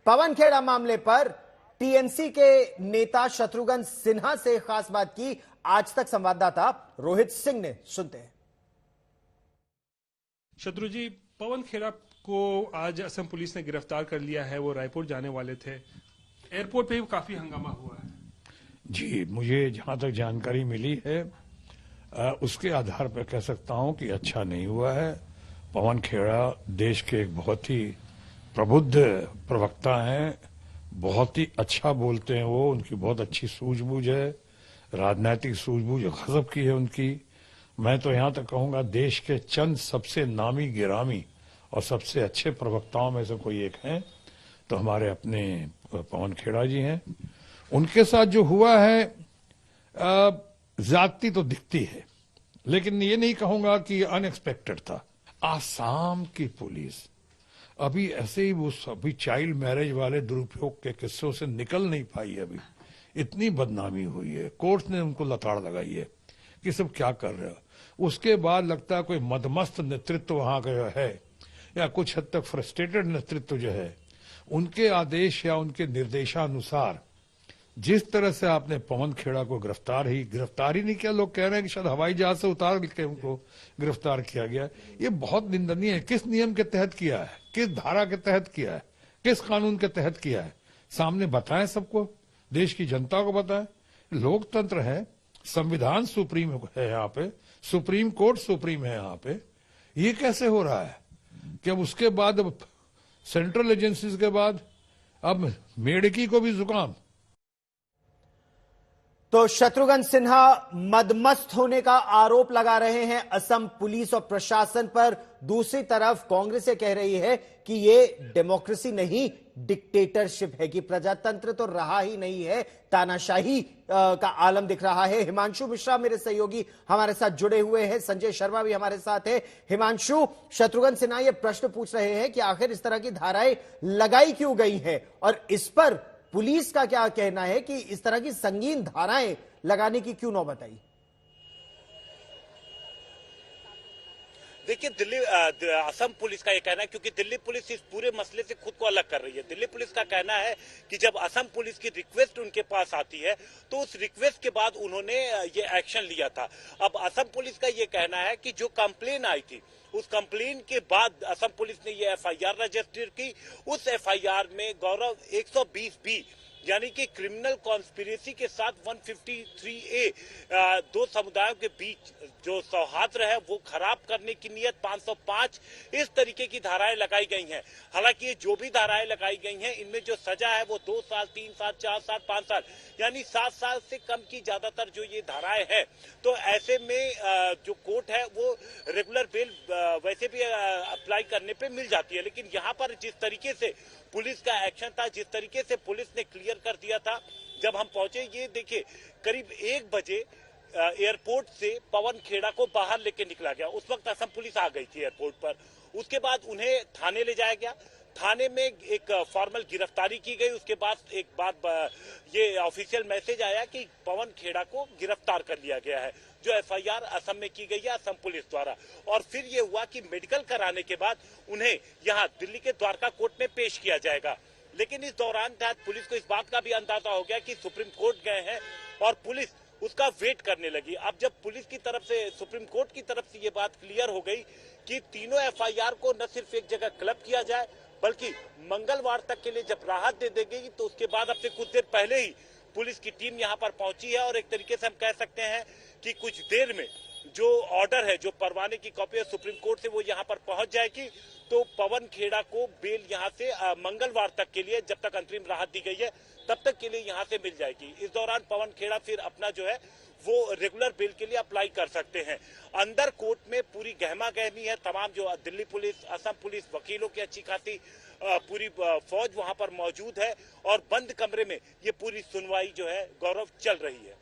पवन खेड़ा मामले पर टीएमसी के नेता शत्रुघ्न सिन्हा से खास बात की आज तक संवाददाता रोहित सिंह ने। सुनते हैं। शत्रु जी, पवन खेड़ा को आज असम पुलिस ने गिरफ्तार कर लिया है। वो रायपुर जाने वाले थे। एयरपोर्ट पे भी काफी हंगामा हुआ है। जी, मुझे जहां तक जानकारी मिली है उसके आधार पर कह सकता हूं कि अच्छा नहीं हुआ है। पवन खेड़ा देश के एक बहुत ही प्रबुद्ध प्रवक्ता हैं, बहुत ही अच्छा बोलते हैं वो, उनकी बहुत अच्छी सूझबूझ है, राजनीतिक सूझबूझ गजब की है उनकी। मैं तो यहां तक कहूंगा देश के चंद सबसे नामी गिरामी और सबसे अच्छे प्रवक्ताओं में से कोई एक हैं तो हमारे अपने पवन खेड़ा जी हैं। उनके साथ जो हुआ है ज्यादती तो दिखती है, लेकिन ये नहीं कहूंगा कि अनएक्सपेक्टेड था। आसाम की पुलिस अभी ऐसे ही वो अभी चाइल्ड मैरिज वाले दुरुपयोग के किस्सों से निकल नहीं पाई। अभी इतनी बदनामी हुई है, कोर्ट ने उनको लताड़ लगाई है कि सब क्या कर रहे हो। उसके बाद लगता है कोई मदमस्त नेतृत्व वहां का है या कुछ हद तक फ्रस्ट्रेटेड नेतृत्व जो है, उनके आदेश या उनके निर्देशानुसार जिस तरह से आपने पवन खेड़ा को गिरफ्तार ही नहीं किया, लोग कह रहे हैं कि शायद हवाई जहाज से उतार के उनको गिरफ्तार किया गया। ये बहुत निंदनीय है। किस नियम के तहत किया है, किस धारा के तहत किया है, किस कानून के तहत किया है, सामने बताएं, सबको, देश की जनता को बताएं। लोकतंत्र है, संविधान सुप्रीम है यहाँ पे, सुप्रीम कोर्ट सुप्रीम है यहाँ पे। ये कैसे हो रहा है कि अब उसके बाद अब सेंट्रल एजेंसीज के बाद अब मेडकी को भी जुकाम। तो शत्रुघ्न सिन्हा मदमस्त होने का आरोप लगा रहे हैं असम पुलिस और प्रशासन पर। दूसरी तरफ कांग्रेस ये कह रही है कि ये डेमोक्रेसी नहीं, डिक्टेटरशिप है, कि प्रजातंत्र तो रहा ही नहीं है, तानाशाही का आलम दिख रहा है। हिमांशु मिश्रा मेरे सहयोगी हमारे साथ जुड़े हुए हैं, संजय शर्मा भी हमारे साथ है। हिमांशु, शत्रुघ्न सिन्हा ये प्रश्न पूछ रहे हैं कि आखिर इस तरह की धाराएं लगाई क्यों गई हैं और इस पर पुलिस का क्या कहना है कि इस तरह की संगीन धाराएं लगाने की क्यों नौबत आई? देखिए, असम पुलिस का ये कहना है, क्योंकि दिल्ली पुलिस इस पूरे मसले से खुद को अलग कर रही है। दिल्ली पुलिस का कहना है कि जब असम पुलिस की रिक्वेस्ट उनके पास आती है तो उस रिक्वेस्ट के बाद उन्होंने ये एक्शन लिया था। अब असम पुलिस का ये कहना है कि जो कंप्लेन आई थी, उस कंप्लेन के बाद असम पुलिस ने ये एफआईआर रजिस्टर की। उस एफआईआर में गौरव 120B यानी कि क्रिमिनल कॉन्स्पिरेसी के साथ 153A दो समुदायों के बीच जो सौहार्द है वो खराब करने की नियत 505 इस तरीके की धाराएं लगाई गई हैं। हालांकि ये जो भी धाराएं लगाई गई हैं इनमें जो सजा है वो 2 साल, 3 साल, 4 साल, 5 साल यानी 7 साल से कम की ज्यादातर जो ये धाराएं हैं। तो ऐसे में जो कोर्ट है वो रेगुलर बेल वैसे भी अप्लाई करने पे मिल जाती है। लेकिन यहाँ पर जिस तरीके से पुलिस का एक्शन था, जिस तरीके से पुलिस ने क्लियर कर दिया था, जब हम पहुंचे, ये देखिए करीब 1 बजे एयरपोर्ट से पवन खेड़ा को बाहर लेके निकला गया। उस वक्त असम पुलिस आ गई थी एयरपोर्ट पर। उसके बाद उन्हें थाने ले जाया गया। थाने में एक फॉर्मल गिरफ्तारी की गई। उसके बाद एक बात ये ऑफिशियल मैसेज आया कि पवन खेड़ा को गिरफ्तार कर लिया गया है, जो एफआईआर असम में की गई है असम पुलिस द्वारा। और फिर ये हुआ कि मेडिकल कराने के बाद उन्हें यहाँ दिल्ली के द्वारका कोर्ट में पेश किया जाएगा। लेकिन इस दौरान पुलिस को इस बात का भी अंदाजा हो गया कि सुप्रीम कोर्ट गए हैं और पुलिस उसका वेट करने लगी। अब जब पुलिस की तरफ से, सुप्रीम कोर्ट की तरफ से ये बात क्लियर हो गई कि तीनों एफआईआर को न सिर्फ एक जगह क्लब किया जाए बल्कि मंगलवार तक के लिए जब राहत दे देगी, तो उसके बाद अब से कुछ देर पहले ही पुलिस की टीम यहां पर पहुंची है। और एक तरीके से हम कह सकते हैं कि कुछ देर में जो ऑर्डर है, जो परवाने की कॉपी है सुप्रीम कोर्ट से, वो यहां पर पहुंच जाएगी। तो पवन खेड़ा को बेल यहां से मंगलवार तक के लिए, जब तक अंतरिम राहत दी गई है तब तक के लिए यहां से मिल जाएगी। इस दौरान पवन खेड़ा फिर अपना जो है वो रेगुलर बेल के लिए अप्लाई कर सकते हैं। अंदर कोर्ट में पूरी गहमा गहमी है। तमाम जो दिल्ली पुलिस, असम पुलिस, वकीलों की अच्छी खासी पूरी फौज वहां पर मौजूद है और बंद कमरे में ये पूरी सुनवाई जो है गौरव चल रही है।